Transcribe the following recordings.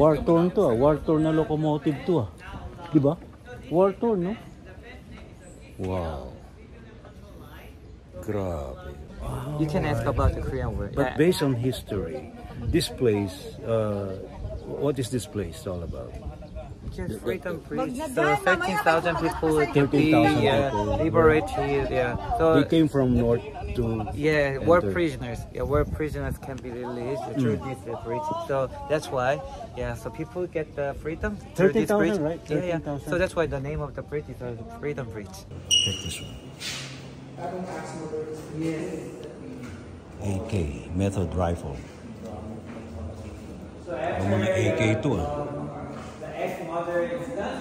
War torn to ah. War torn na locomotive to ah. Diba? War torn, no? Wow. Grabe. You can ask about the Korean word. But based on history, this place, what is this place all about? Just freedom bridge. So 13,000 people to 13,000 be people. liberated. Yeah. So They came from north to war prisoners. Yeah, war prisoners can be released through this bridge. So that's why. Yeah. So people get the freedom through this bridge. 13,000, right? 13,000. Yeah. So that's why the name of the bridge is the Freedom Bridge. Check this one. AK, method rifle. Ang mga AK ito ah.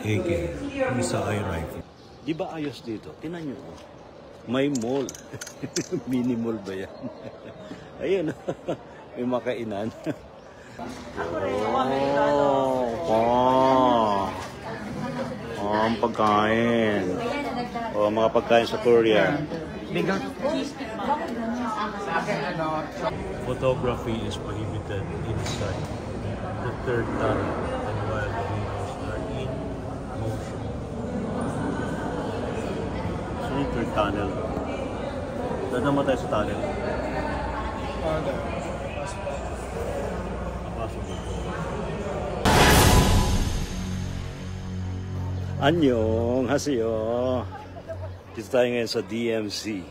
AK, isa ay rifle. Di ba ayos dito? Tingnan nyo ko. May mall. Mini mall ba yan? Ayun, may makainan. Ang pagkain. Mga pagkain sa Korea. Photography is prohibited inside the third tunnel and while the windows are in motion. So yung third tunnel. Dadaan mo tayo sa tunnel. Annyeong, haseyo. Dito tayo ngayon sa DMC.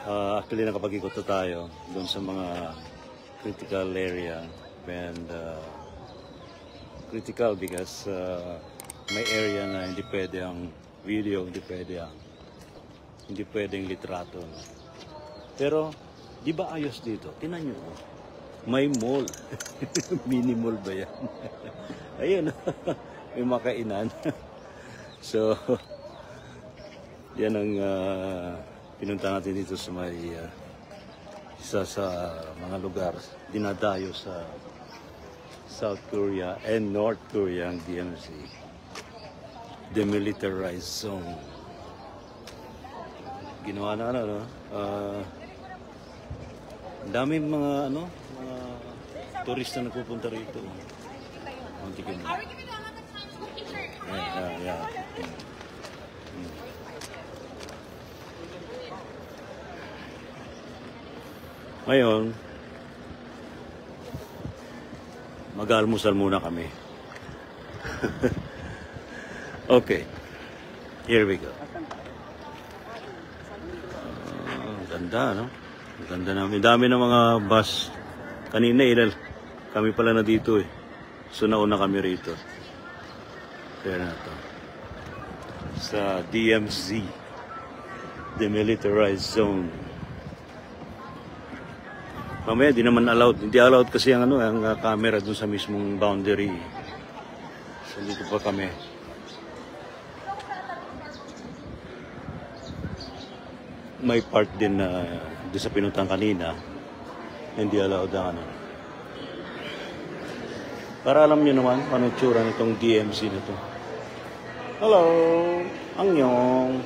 Actually, nakapag-ikot na tayo doon sa mga critical area. And critical because may area na hindi pwede ang video, hindi pwedeng litrato. No? Pero, di ba ayos dito? Tingnan nyo ko. May mall. Mini mall ba yan? Ayun. May makainan. So, yan ang pinunta natin dito sa may isa sa mga lugar dinadayo sa South Korea and North Korea ang DMZ, demilitarized zone. Ginawa na ano, ang daming mga mga turista na pupunta rito. Ang tigil na. Yeah. Ngayon, mag-almusal muna kami. Okay, here we go. Ganda, no? Ganda namin. Dami ng mga bus. Kanina, kami pala na dito eh. So, nauna kami rito. Kaya na ito. Sa DMZ, Demilitarized Zone. Mamaya, di naman allowed. Hindi allowed kasi ang camera dun sa mismong boundary. So, dito pa kami. May part din na doon sa pinuntang kanina. Hindi allowed ang Para alam nyo naman, anong tsura nitong DMZ na to. Hello! Annyeong!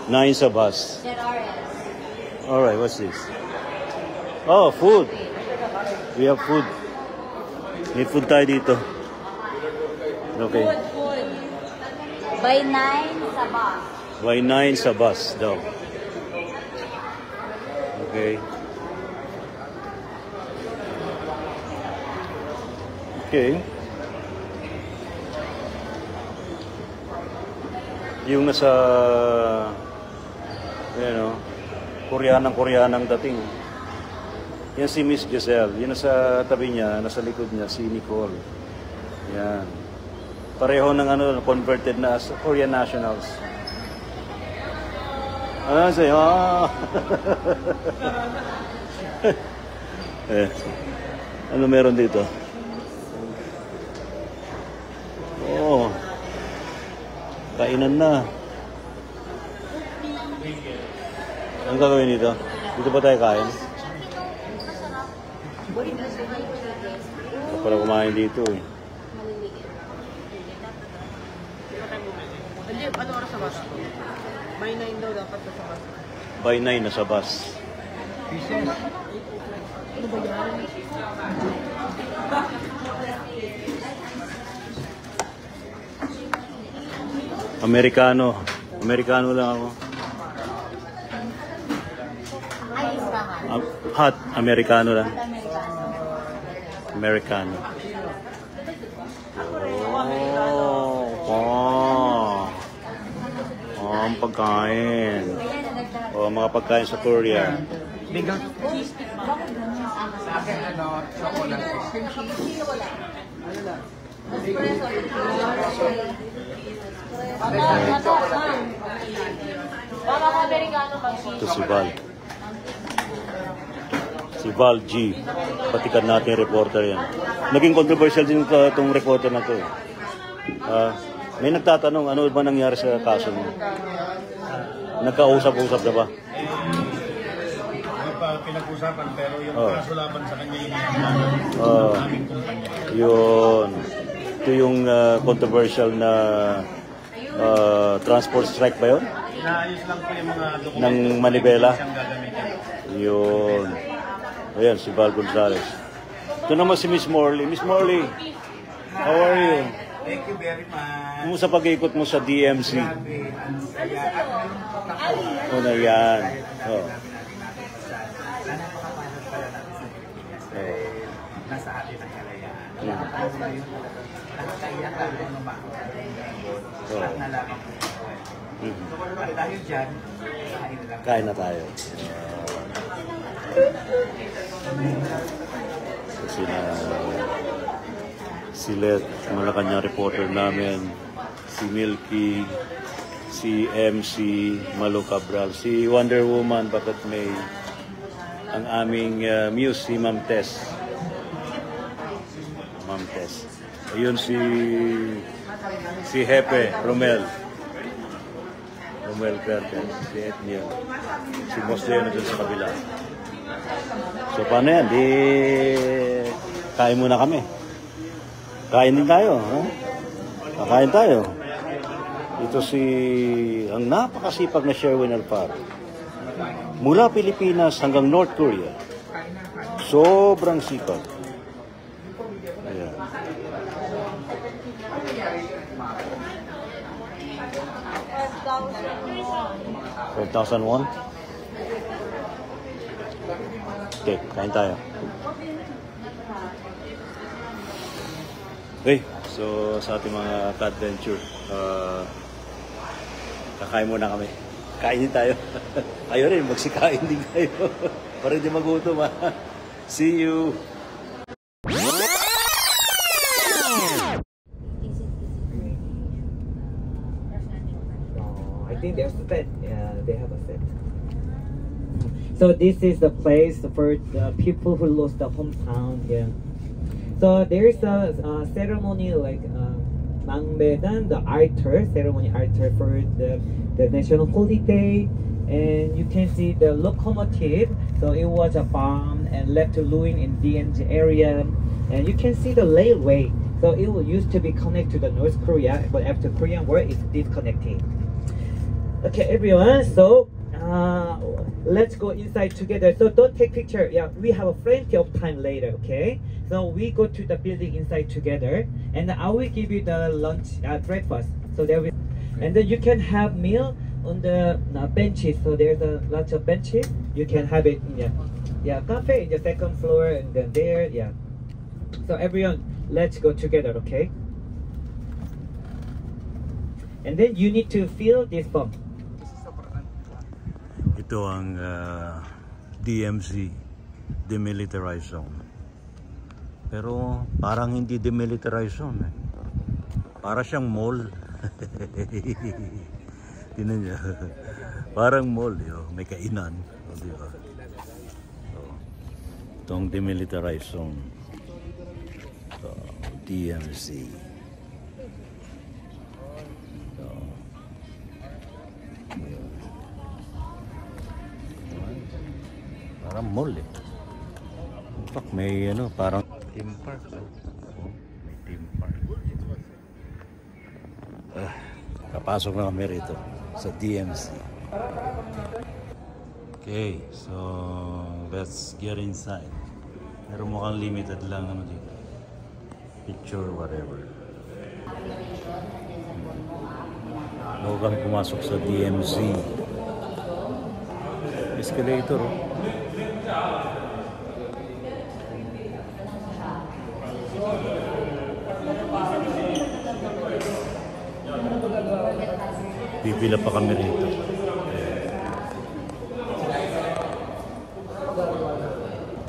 9 sa bus. Alright, what's this? Oh, food! We have food. May food tayo dito. Okay. Food. By 9 sa bus. By 9 sa bus daw. Okay. Okay. Yung nasa Koreanang dating. Yan si Miss Giselle. Yan nasa tabi niya, nasa likod niya si Nicole. Yan. Pareho ng converted na as Korean nationals. Ano sa'yo? Ano meron dito? Oh. Kainan na. Ang gagawin dito? Dito ba tayo kain? Ito pala kumain dito eh. Ano oras sa bus? By 9 daw dapat sa bus. By 9 na sa bus. Ano ba yan? Amerikano. Amerikano lang ako. Ay, isahan. Hot. Amerikano lang. Amerikano. Amerikano. Oh. Oh, ang pagkain. Oh, mga pagkain sa Korea. Bigger. Ito si Val. Si Val G. Patikan natin reporter yan. Naging controversial din itong reporter na to. May nagtatanong, ano ba nangyari sa kaso mo? Nagkausap-usap na ba? May pa pinag-usapan pero yung kaso laban sa kanya yung aming kumpanya. Yun. Ito yung controversial na transport strike ba yun? Inaayos lang po yung mga dokumento Ng Manibela? siyang gagamitin. Yun. Ayan, si Val Gonzales. Ito naman si Miss Morley. Miss Morley, how are you? Thank you very much. Kumusta pag-ikot mo sa DMC? Grabe, ang saya. At meron po ako. O na yan. Oh. Sana makapasok pala natin sa Pilipinas dahil nasa atin ang kalayaan. Ako ngayon, nakakaiyak ako ng mga at nalaman ko. At dahil dyan, kain lang. Kain na tayo. Kasi na si Let, Malacanang reporter namin, si Milky, si MC, Malo Cabral, si Wonder Woman, Bakit May, ang aming muse, si Ma'am Tess. Ma'am Tess. Ayun si Hepe, Romel. Romel Perkins, si Etniel. Si Boss Leno dun sa kabila. So paano yan? Di kain muna kami. Kain din tayo. Ha? Kakain tayo. Ito si ang napakasipag na Sherwin Alfaro. Mula Pilipinas hanggang North Korea. Sobrang sipag. Ayan. 12,000 won? Okay, kain tayo. Okay, so sa ating mga ka-adventure, kakain muna kami. Kainin tayo. Ayaw rin, magsikain din kayo. Para hindi magutom ha. See you! I think there's a set. Yeah, they have a set. So this is the place for the people who lost the hometown. Yeah. So there is a ceremony like Mangbedan, the altar ceremony altar for the national holiday, and you can see the locomotive. So it was a bomb and left to ruin in DMZ area, and you can see the railway. So it used to be connected to the North Korea, but after Korean War, it's disconnected. Okay, everyone. So let's go inside together. So don't take picture. Yeah, we have plenty of time later. Okay. So we go to the building inside together, and I will give you the lunch, breakfast. So there we, and then you can have meal on the benches. So there's a lots of benches. You can have it. Yeah, cafe in the second floor, and then there. Yeah. So everyone, let's go together. Okay. And then you need to fill this form. Ito ang DMZ, Demilitarized Zone. Pero parang hindi demilitarized zone. Para siyang mall. Tingnan niyo. Parang mall. May kainan. Diba? So, itong demilitarized zone. So, DMZ. So, parang mall eh. In fact, may parang theme park. Oh, may theme park. Kapasok na kami rito sa DMZ. Okay, so let's get inside. Pero mukhang limited lang ano dito. Picture, whatever. Bago kami pumasok sa DMZ. Escalator, oh. Pipila pa kami rito.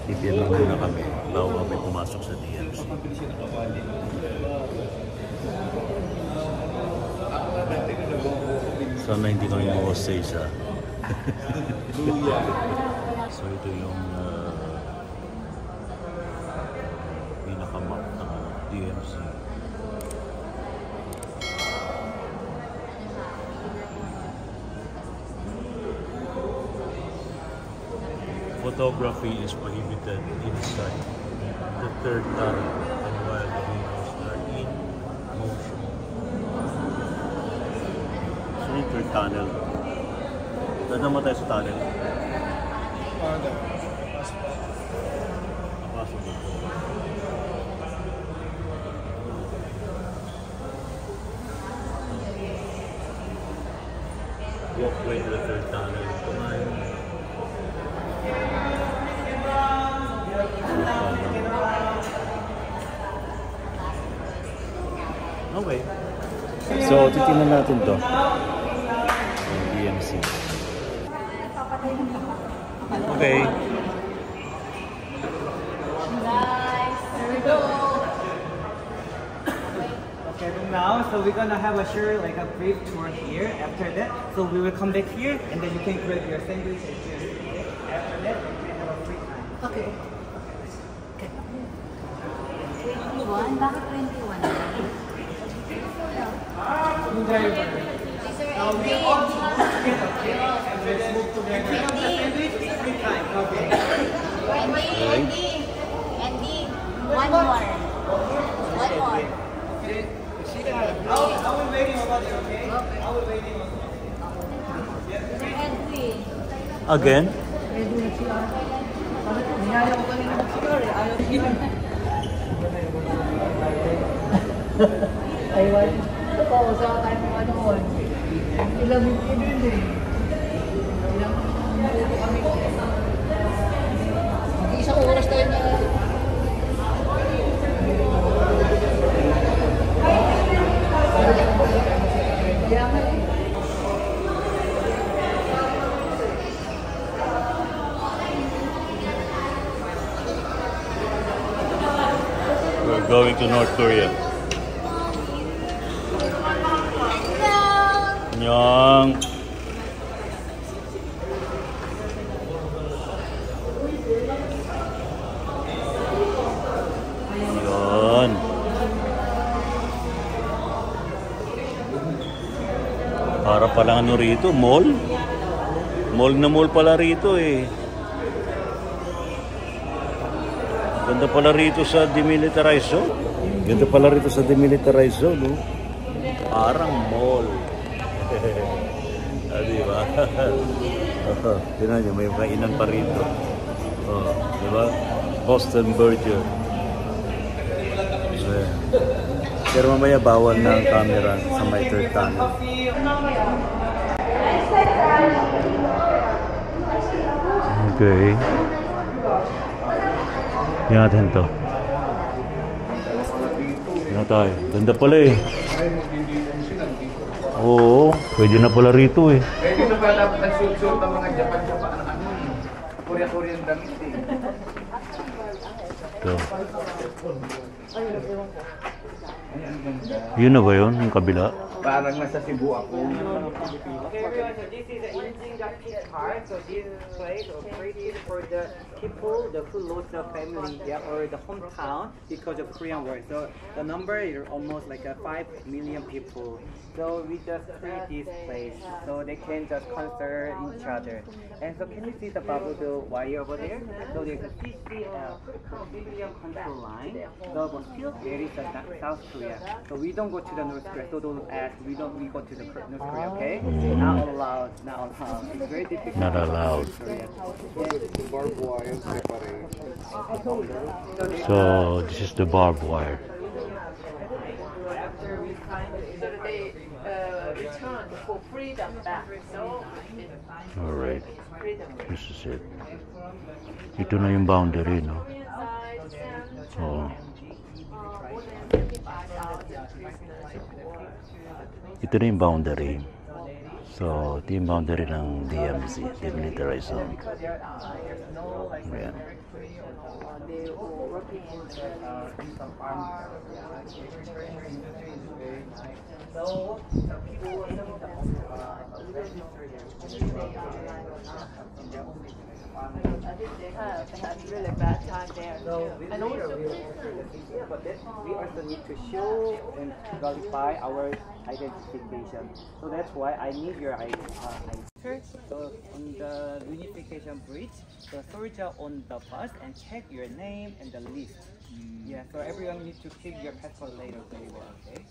Pipila muna kami bago kami pumasok sa DMZ. Sana hindi kami ma-hostage sa so ito yung pinaka-map ng DMZ. Photography is prohibited inside the third tunnel and while the windows are in motion. So yung third tunnel. Dadama tayo sa tunnel. Napasok dito. Walkway to the third tunnel. Kumain. Okay. So, titingnan natin to. Yung DMZ. Okay. Okay, now, so we're gonna have a share like a brief tour here. After that, so we will come back here, and then you can grab your sandwich and juice. Okay? After that, we can have a free time. Okay. 21? Bakit 21? Yung driver. Now we all And let's move together. Sandwich is free time. Okay. Andy, one more. One more. Okay. I will waiting over there, okay? I will waiting over there. Andy. Again? Aywan, totoo sa tayo mga noon. Ilang minuto din eh. Ilang minuto kami. Mag-isang oras tayo na. Kaya nga eh. We're going to North Korea. 안녕. Yun. Para palang ano rito, mall. Mall na mall pala rito eh. Ganda pala rito sa demilitarized zone. Ganda pala rito sa demilitarized zone, no? Parang mall. Ah, di ba? Tignan nyo, may kainan pa rito. Oh, di ba? Boston Burger. So, pero mamaya bawal na ang camera sa may third tunnel. Okay. Yan natin to. Yan tayo. Ganda pala eh. Oo, pwede na pala rito eh. Dito pa dapat ang shoot-shoot ng mga Japan-Japan ang ano eh. Korea-Korean damit eh. Ito. Yun na ba yun? Yung kabila? Parang nasa Cebu ako. Okay, everyone, so this is the Injinga Pit Park. So this place was created for the people who lost their family, yeah, or the hometown because of Korean War. So the number is almost like 5 million people. So we just create this place so they can just concert each other. And so can you see the bubble wire over there? So there's a CCL, civilian control line. So but still there is a South Korea. So we don't go to the North Korea. So don't ask. We go to the North Korea. Okay? Not allowed. Not allowed. It's very difficult. Not allowed. Barbed wire. So this is the barbed wire. So they return for freedom back. So All right. This is it. Ito na yung boundary, no? Oh. Ito na yung boundary. So, ito yung boundary ng DMZ, Demilitarized Zone. Ayan. they had really bad time there. So we also need to show and verify our identification. So that's why I need your ID. So on the unification bridge, the soldier on the bus and check your name and the list. Yeah, so everyone needs to keep your passport later very well, okay?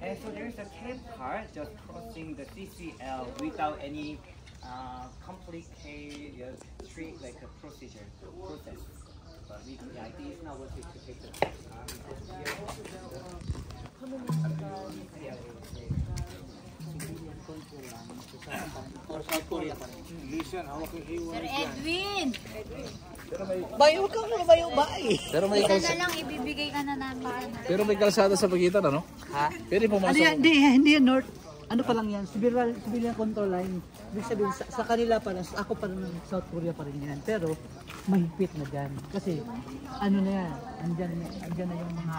And so there's a camp car just crossing the CCL without any complicated like a process. But the idea is not what to take the Sir Edwin! Bayo ka mo, bayo bay. Pero may Isa na lang ibibigay ka na namin. Pero may kalsada sa pagitan, ano? Ha? Pwede pumasok. Ano yan? Hindi yan north. Ano pa lang yan? Civilian control line. Ibig sabihin, sa kanila pa lang, ako pa lang ng South Korea pa rin yan. Pero, mahigpit na dyan. Kasi, ano na yan, andyan na yung mga,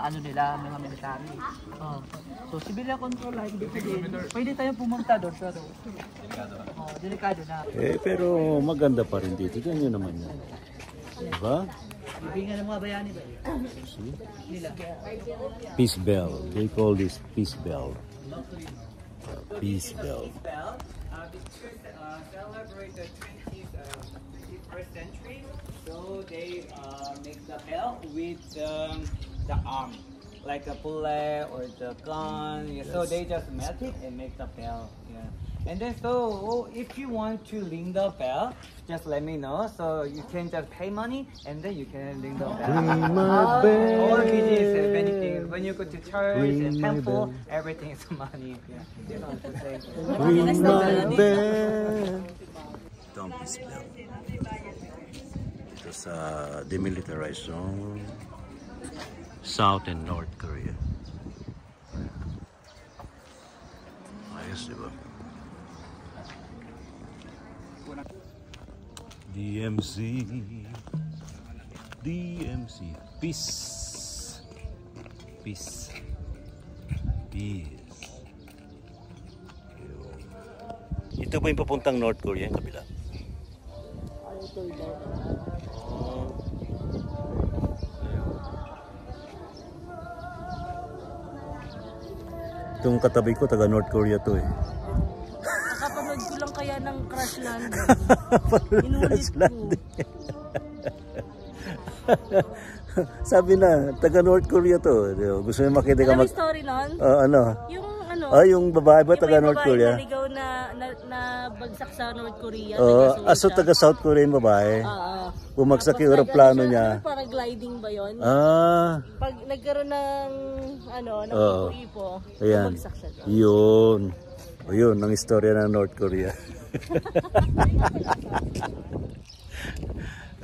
ano nila, mga military. Oh. So, civilian control line, ibig sabihin, pwede tayong pumunta doon. Pero, delikado na. Eh, pero maganda pa rin dito. Ganyan naman yan. Diba? Ibigay ng mga bayani ba? See? Nila. Peace bell. They call this peace bell. Peace bell. Celebrate the 21st century, so they make the bell with the arm, like a bullet or the gun. Yeah, so they just melt it and make the bell. Yeah. And then so if you want to ring the bell, just let me know. So you can just pay money and then you can ring the bell. Ring my bell. All business and anything. When you go to church Ring and my temple, bell. everything is money. Yeah. You know what to say. Ring my bell. Ito ang peace bell. Ito sa demilitarized zone, South and North Korea. Ayos, diba? DMZ, DMZ, peace, peace, peace. Ito ba yung papuntang North Korea, yung kabila? Itong katabi ko, taga North Korea to eh. Nakapanood ko lang kaya ng Crash Landing. Crash Landing. Sabi na, taga North Korea to. Gusto mo makita ka Alam mo yung story nun? ano? Yung ano? Yung babae ba taga North Korea? Yung babae na bagsak sa North Korea. Aso taga South Korea yung babae. Bumagsak yung aeroplano niya. Paragliding ba yun? Pag nagkaroon ng ipo-ipo, ayan. bumagsak siya. Yun. O yun, ang istorya ng North Korea.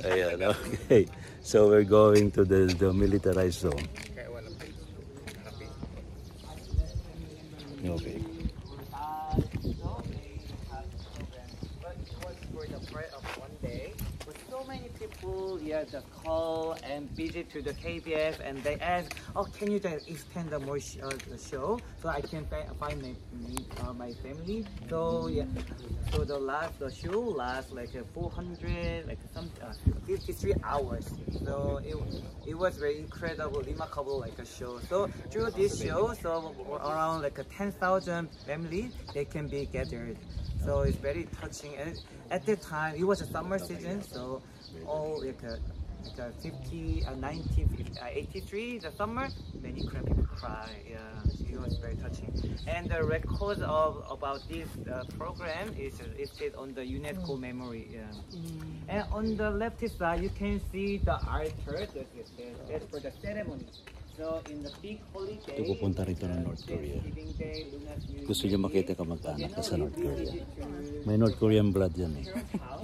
Ayan, okay. So we're going to the militarized zone. Okay. So many people, just call and visit to the KBS, and they ask, "Oh, can you just extend the more the show so I can find my family?" So so the show lasts like 400, like 53 hours. So it was very incredible, remarkable like a show. So through this show, so around like 10,000 families they can be gathered. So it's very touching. And at the time, it was a summer season, so all like 1983, the summer, many Korean people cry. Yeah, it was very touching. And the record of about this program is listed on the UNESCO memory. Yeah. And on the left side, you can see the altar that's for the ceremony. So in the big holiday, Ito pupunta rito ng North Korea. Gusto niya makita ka mag-anak ka sa North Korea. May North Korean blood yan eh.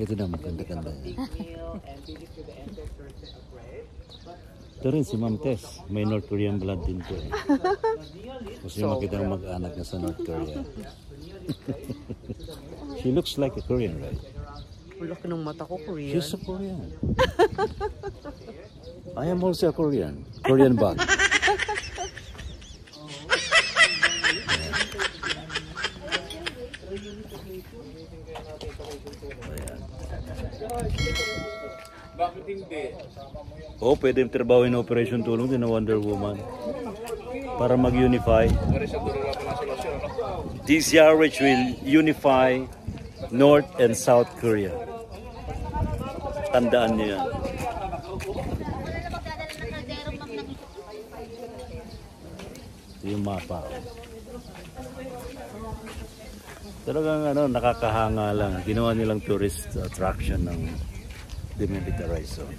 Ito na maganda-ganda yan. Ito rin si Ma'am Tess. May North Korean blood din ko eh. Gusto niya makita ng mag-anak niya sa North Korea. She looks like a Korean, right? Laki ng mata ko, Korean. She's a Korean. I am also a Korean. Korean bag. Bakit hindi? Oh, pwede trabawin na Operation Tulong din na Wonder Woman. Para mag-unify. DCRH will unify North and South Korea. Tandaan niyo yan. Ito yung mapa. Talagang nakakahanga lang. Ginawa nilang tourist attraction ng demilitarized zone.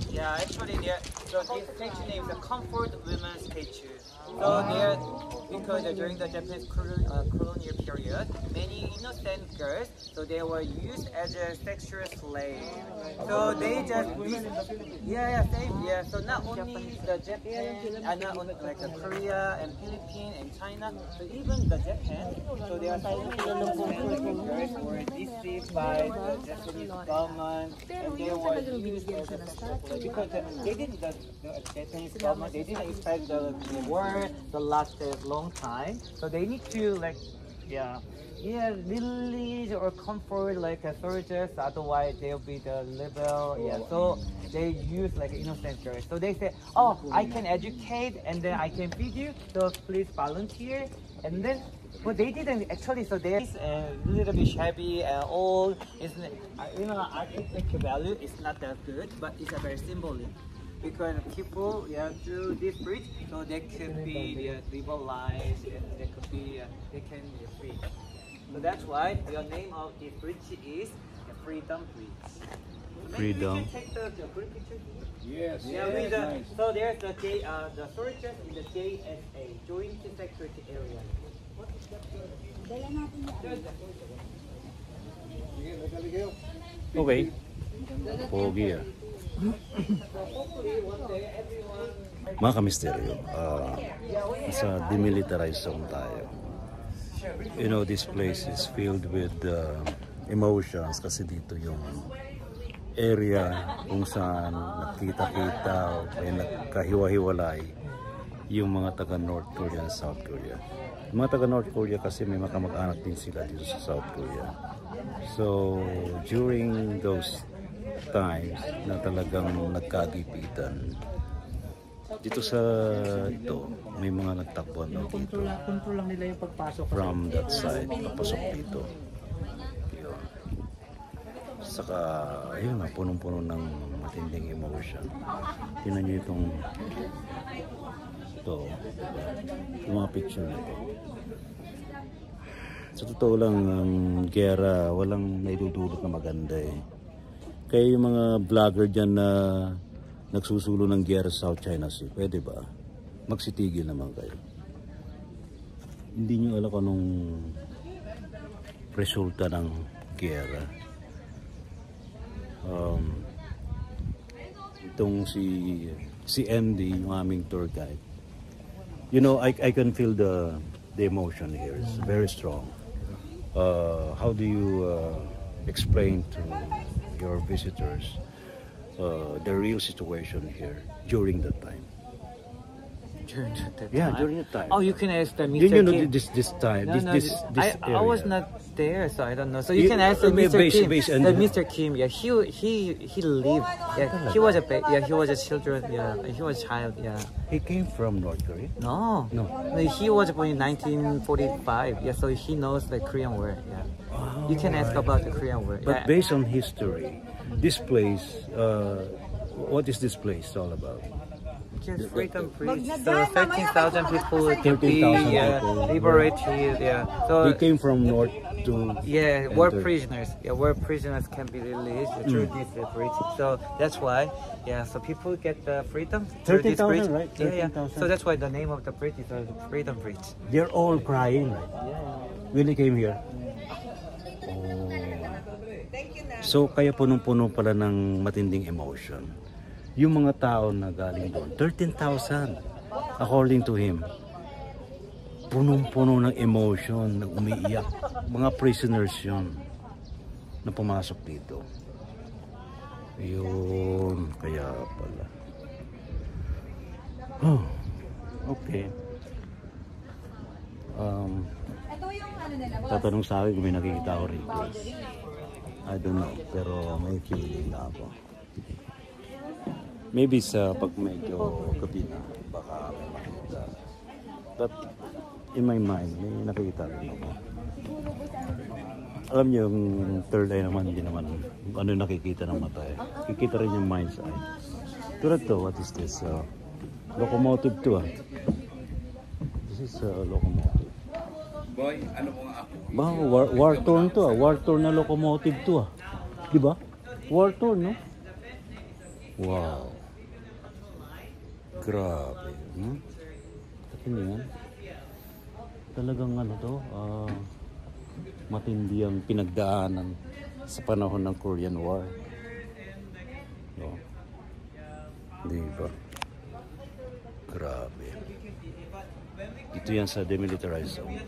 Yeah, actually, so this statue name is a Comfort Women's Statue. So there, because during the Japanese colonial period, many innocent girls, so they were used as a sexual slave. So they just, So not only the Japan, not only like Korea and Philippines and China, but even the Japan. So there are so many innocent girls were deceived by the Japanese government, and they were used as a sexual slave because they didn't. The Japanese government, they didn't expect the war to last a long time, so they need to release or comfort like soldiers, otherwise they'll be the level. So they use like innocent girls. So they say, oh, I can educate and then I can feed you, so please volunteer. And then but they didn't actually, so they're a little bit shabby and old. Architecture value is not that good, but it's a very symbolic. Because people through this bridge, so they could be liberalized and they can be free. So that's why the name of this bridge is the Freedom Bridge. Freedom. Maybe we can take the good picture here. Yes. So there's the soldiers in the JSA, Joint Security Area. Okay. Pogi ah. Mga kamisteryo, sa demilitarized zone tayo. You know, this place is filled with emotions kasi dito yung area kung saan nakita-kita o kaya nagkahiwa-hiwalay yung mga taga North Korea and South Korea. Yung mga taga North Korea kasi may makamag-anak din sila dito sa South Korea. So, during those times na talagang nagkagipitan, dito sa ito may mga nagtakbuhan na dito. Control lang nila yung pagpasok. From that side, papasok dito. Yun. Saka, ayun na, punong-puno ng matinding emotion. Tingnan nyo itong yung mga picture na ito. Sa totoo lang, ang gera, walang naidudulot na maganda eh. Kaya yung mga vlogger dyan na nagsusulo ng gera sa South China Sea, pwede ba? Magsitigil naman kayo. Hindi nyo alam kung anong resulta ng gera. Itong si MD, yung aming tour guide. You know, I can feel the emotion here. It's very strong. How do you explain to your visitors the real situation here during that time? during that Yeah, time? during the time. Oh, you can ask the Mr. Did you know Kim. this time? No, this no, this I was area? not there, so I don't know. So you can ask the Mr. Kim. The Mr. Kim, yeah, he lived. Yeah, he was a he was a children. Yeah, he was a child. Yeah. He came from North Korea. No, No. He was born in 1945. Yeah, so he knows the Korean War. Yeah, you can ask about the Korean War. But Yeah. based on history, this place, what is this place all about? Just freedom bridge. So 13,000 people to be 13,000 people. liberated. Yeah. So He came from North to yeah, war enter. prisoners. Yeah, war prisoners can be released through this bridge. So that's why. Yeah. So people get the freedom through this 13,000, bridge. right? Yeah, yeah. 13,000. So that's why the name of the bridge is the Freedom Bridge. They're all crying, right? When they came here. Oh. So kaya punong-puno pala ng matinding emotion. Yung mga tao na galing doon, 13,000 according to him. Punong-puno ng emotion, nag umiiyak. Mga prisoners yun na pumasok dito. Yun, kaya pala. Oh, okay. Tatanong sa akin kung may nakikita ako rito. I don't know, pero may feeling na ako. Maybe sa pag medyo gabi na, baka may makita. But in my mind, may nakikita rin ako. Alam niyo, yung third eye naman, hindi naman ano nakikita ng mata eh. Kikita rin yung mind's eye. Tulad to, what is this? Locomotive to ah. This is locomotive. Boy, ano po nga ako? Ba, war torn to ah. War torn na locomotive to ah. Diba? War torn, no? Wow. Grabe. Tapos yan. Talagang ano to, matindi ang pinagdaanan sa panahon ng Korean War. No? Diba? Grabe. Ito yan sa demilitarized zone.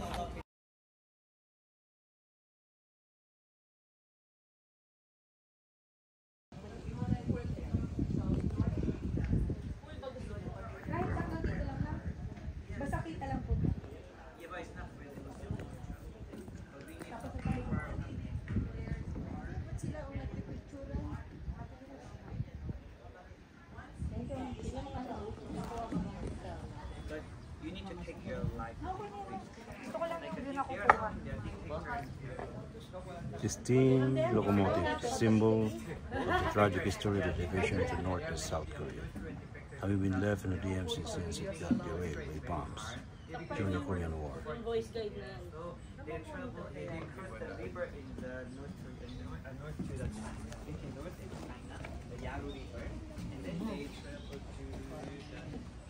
Steam locomotive, symbol of the tragic history of the division into North and South Korea. Having been left in the DMZ since it got derailed by bombs during the Korean War. Voice guide na. They crossed the river in the North to the China, the Yalu River, and then they traveled to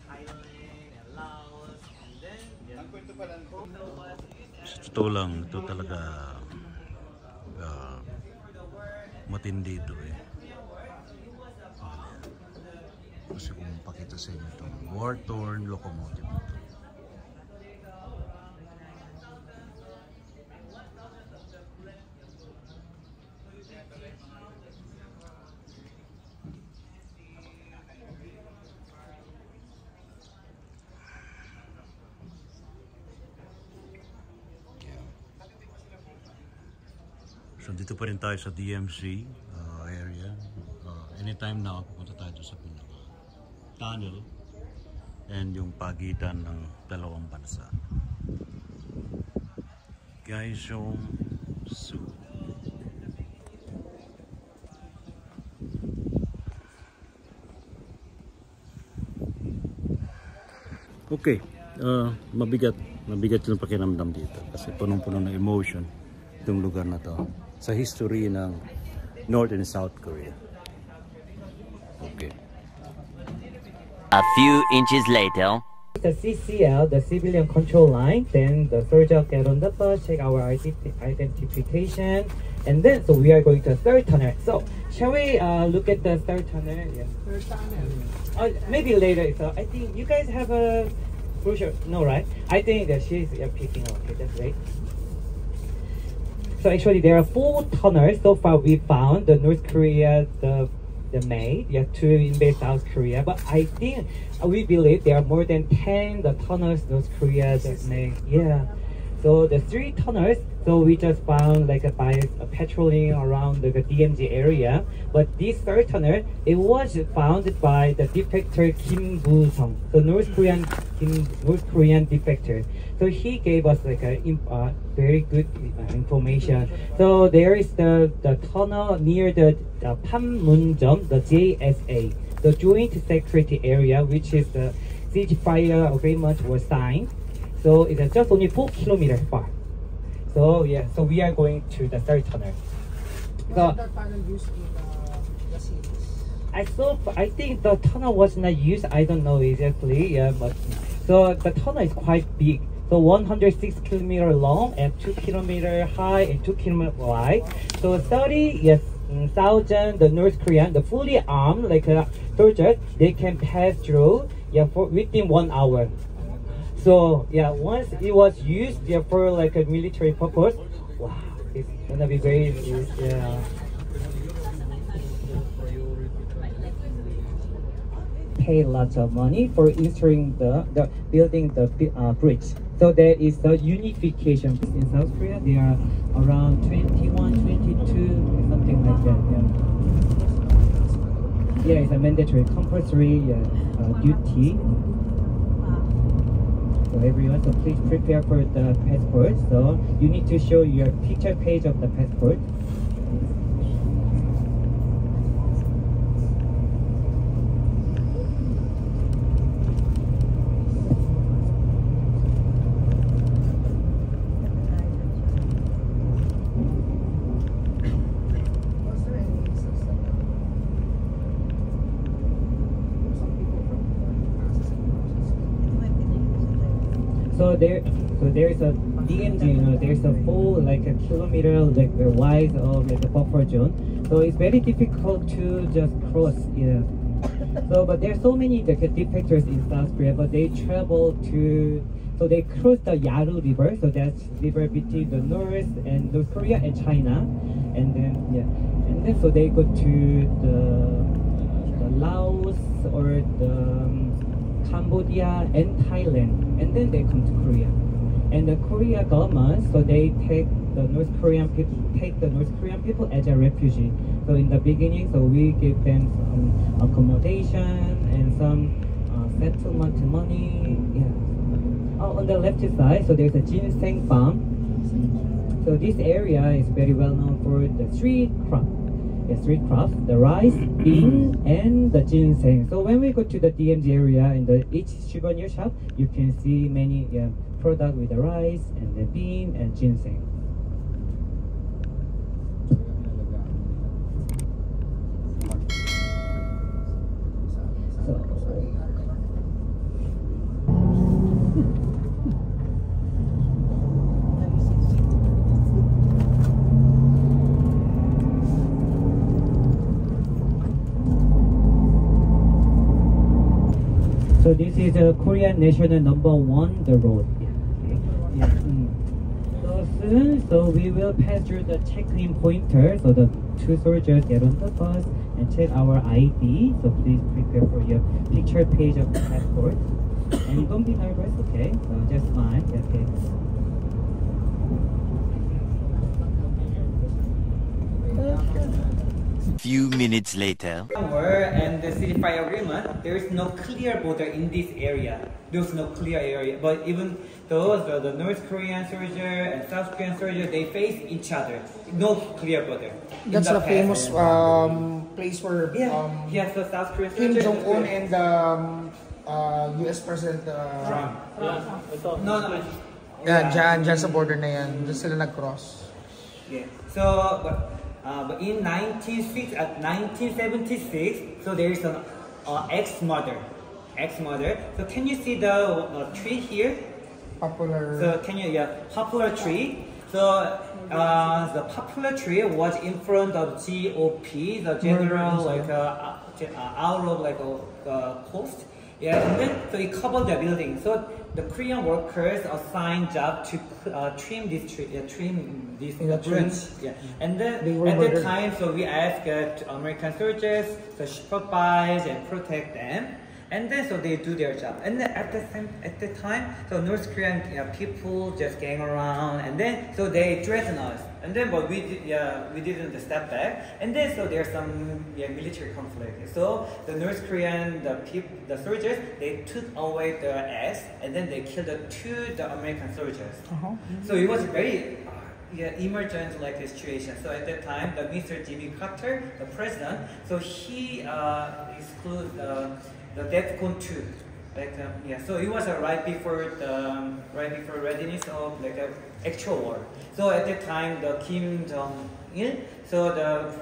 Thailand and Laos, and then Sa totoo lang, ito talaga matindi ito eh. Kasi kung pakita sa inyo itong war-torn locomotive ito. So dito pa rin tayo sa DMZ area. Anytime na pupunta tayo sa pinaka tunnel and yung pagitan ng dalawang bansa. Kaesong Zoo. Okay, mabigat yung pakiramdam dito kasi punong-puno ng emotion itong lugar na to sa history ng North and South Korea. Okay. A few inches later. The CCL, the civilian control line, then the soldier get on the bus, check our identification, and then so we are going to third tunnel. So shall we look at the third tunnel? Yeah. Third tunnel. Maybe later. So I think you guys have a brochure. No, right? I think that she's picking up. Okay, just wait. So actually there are 4 tunnels so far we found. The North Korea, the the May, to invade South Korea. But I think we believe there are more than 10 the tunnels North Korea that made. Yeah. So the 3 tunnels, so we just found like by patrolling around the DMZ area. But this 3rd tunnel, it was found by the defector Kim Bu-sung, the North Korean defector. So he gave us like a very good information. So there is the tunnel near the Panmunjom, the JSA, the Joint Security Area, which is the ceasefire agreement was signed. So it's just only 4 kilometers far. So yeah, so we are going to the 3rd tunnel. So that tunnel used in the cities? I think the tunnel was not used. I don't know exactly. Yeah, but so the tunnel is quite big. So 106 kilometers long and 2 kilometers high and 2 kilometers wide. So 30,000 the North Korean, the fully armed like soldiers, they can pass through for within 1 hour. So yeah, once it was used for like a military purpose, wow, it's gonna be very pay lots of money for installing the building the bridge. So there is the unification in South Korea. They are around 21, 22, something like that. Yeah, it's a mandatory, compulsory duty. So everyone, so please prepare for the passport. So you need to show your picture page of the passport. So there is a DMZ, there's a full like a kilometer like wide of like a buffer zone. So it's very difficult to just cross. Yeah. So but there are so many like defectors in South Korea, but they travel to. So they cross the Yalu River. So that's river between the North Korea and China, and then so they go to the Laos or the Cambodia and Thailand, and then they come to Korea. And the Korea government, so they take the North Korean people as a refugee. So in the beginning, so we give them some accommodation and some settlement money. Yeah. On the left side, so there's a ginseng farm. So this area is very well known for the street crop. The rice, bean, and the ginseng. So when we go to the DMZ area in each souvenir shop, you can see many products with the rice and the bean and ginseng. So this is a Korean national #1, the road. Yeah. So soon, so we will pass through the check-in pointer. So the 2 soldiers get on the bus and check our ID. So please prepare for your picture page of the passport. And don't be nervous, okay? So just fine. Okay. Few minutes later. And the ceasefire agreement, there is no clear border in this area. There's no clear area. But even those, the North Korean soldier and South Korean soldier, they face each other. No clear border. That's the famous place where so South Korean Kim soldier Jong-un and US President Trump. No. Dyan sa border na yan. Dyan sila nag-cross. Yeah. So, but in 1976, so there is an ex-mother. So can you see the tree here? Popular. So can you popular tree? So the popular tree was in front of GOP, the general out of coast. Yeah, and then so it covered the building. So the Korean workers assigned job to trim this trees. Yeah, and then at the time, so we asked American soldiers to supervise and protect them. And then so they do their job. And then at the time, so North Korean people just gang around, and then so they threaten us. And then but we didn't step back. And then so there's some military conflict. So the North Korean the soldiers, they took away the axe, and then they killed the American soldiers. So it was very emergent like situation. So at that time, the Mr. Jimmy Carter, the president, so he excluded the DEFCON 2. Like so it was right before readiness of like actual war. So at that time, the Kim Jong Il, so the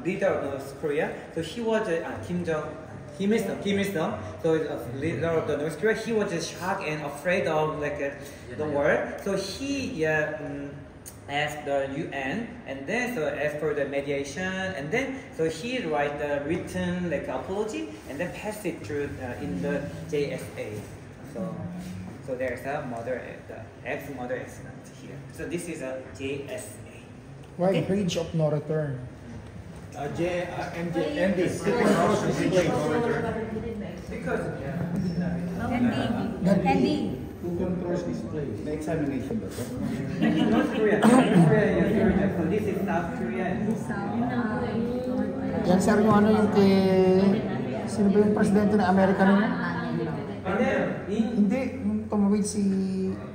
leader of North Korea, so he was Kim Il-sung, so the leader of the North Korea, he was shocked and afraid of like the war. So he asked the UN, and then so asked for the mediation, and then so he write the written like apology, and then pass it through in the JSA. So there's a ex-mother accident here. So this is a JSA. Why bridge of no return? MD. Because MD. Who controls this place? The examination ba ito? North Korea. So this is South Korea. Yan sir, yung ano yung kay... Sino ba yung presidente ng Amerika nun? Hindi, yung tumawid si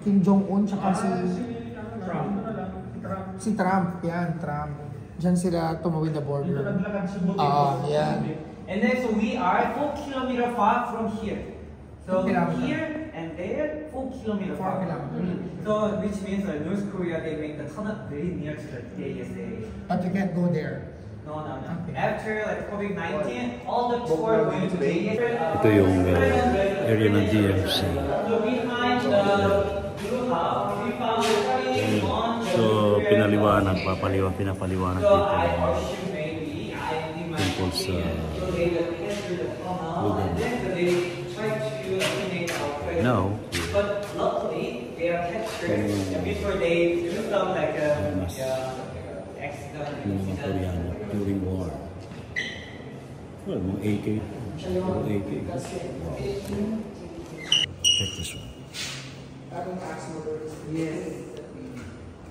Kim Jong-un tsaka si Trump. Yan, Trump. Diyan sila tumawid na border. Yan. And then so we are 4 kilometers far from here. So here and there, 4 kilometers far. So which means North Korea, they make the tunnel very near to the JSA. But you can't go there. No. After like COVID-19, all the tour going to JSA. Ito yung area ng DMC. So behind the blue house, we found the So pinapaliwanag dito tungkol sa lugar. Now, but luckily they are captured before they do some like accident. Mga Koreano during war. Well, mga AK. Check this one.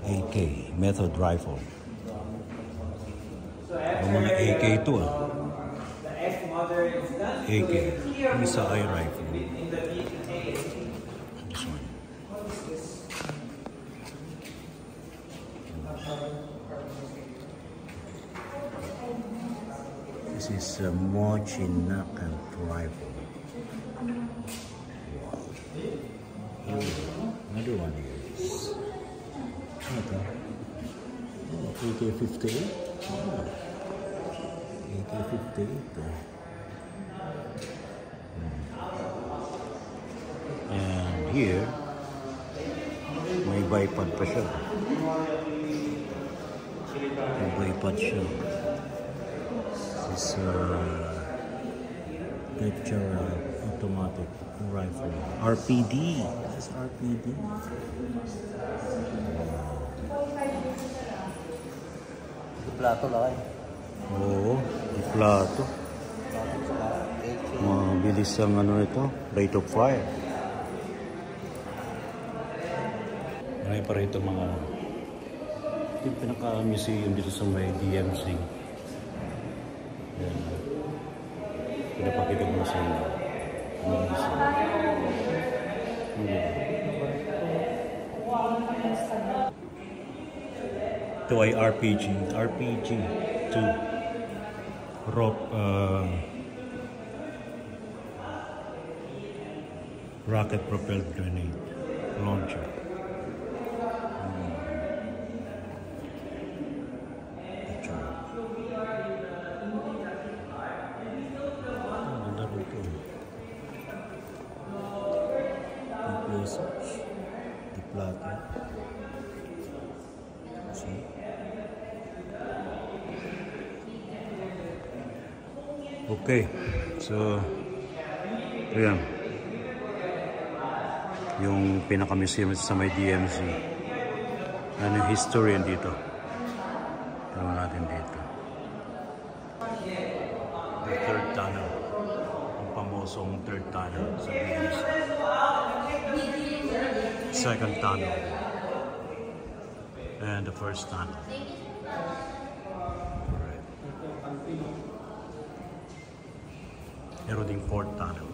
AK, method rifle. Yung mga AK ito AK, missile rifle. This one. This is a Mochinakan rifle. Wow. Another one here is AK-58. AK-58. And here, may bipod pa siya. May bipod siya. This is picture automatic rifle. RPD. This is RPD. Plato lang. Oo, di plato. Mabilis ang ano ito, rate of fire. Marami pa rito mga yung pinaka-museum dito sa may DMC. Yan. Pinapakita ko na sa inyo. Ito ay RPG 2 rocket propelled grenade launcher. Ganda rito. The plato. See? Okay, so ayan. Yung pinaka-museum sa may DMC. Ano yung history yan dito. Tignan natin dito. The third tunnel. Ang pamosong third tunnel sa DMC. Second tunnel. And the first tunnel. Alright. Meron ding fourth tunnel.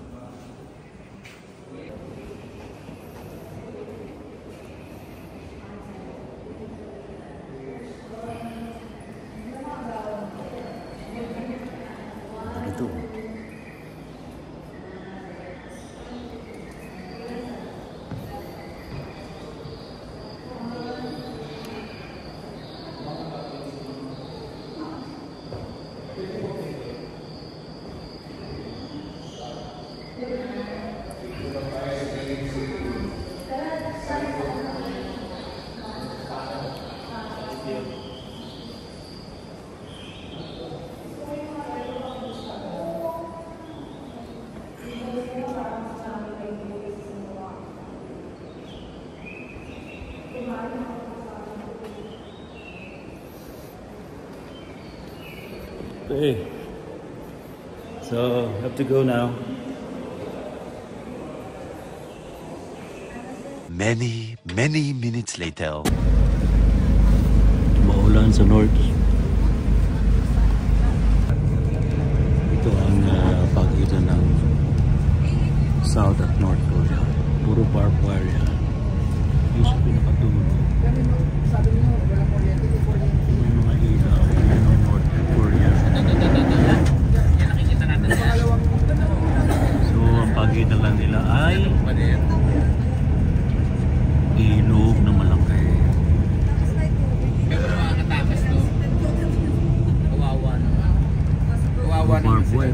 Ito. Okay. So, have to go now. Many minutes later. Maulan sa north. Ito ang pagitan ng South at North Korea. Puro barbed wire yan. Yung sa pinakadulo. May mga ilaw. Yan ang North Korea. So, ang pagitan lang nila ay ilog na malaki. Barbed wire.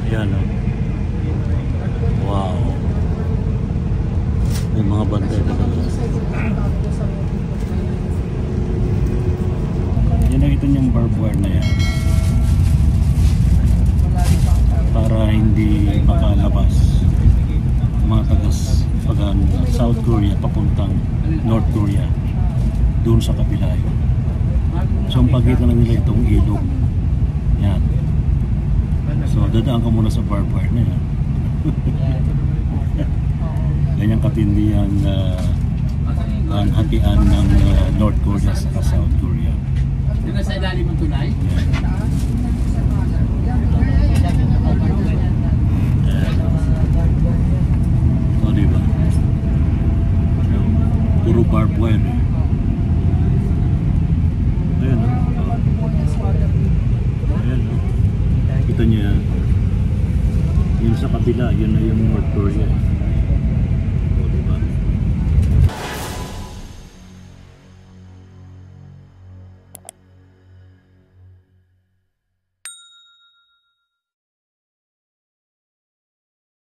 Ayan, oh. Wow. May mga bantay na lang. Yan nakita niyong barbed wire na yan. Para hindi makalabas mga tagas pag South Korea papuntang North Korea. Doon sa kabila yun. So ang pagitan lang nila itong ilog. Yan. So dadaan ka muna sa barbed wire na yan. Ganyang katindi ang hatian ng North Korea sa South Korea. Diba sa ilalim ng tulay? O diba? Puro barbed wire. Ayan o. Ayan o. Kita niyo yan. Yung sa kabila, yun na yung North Korea.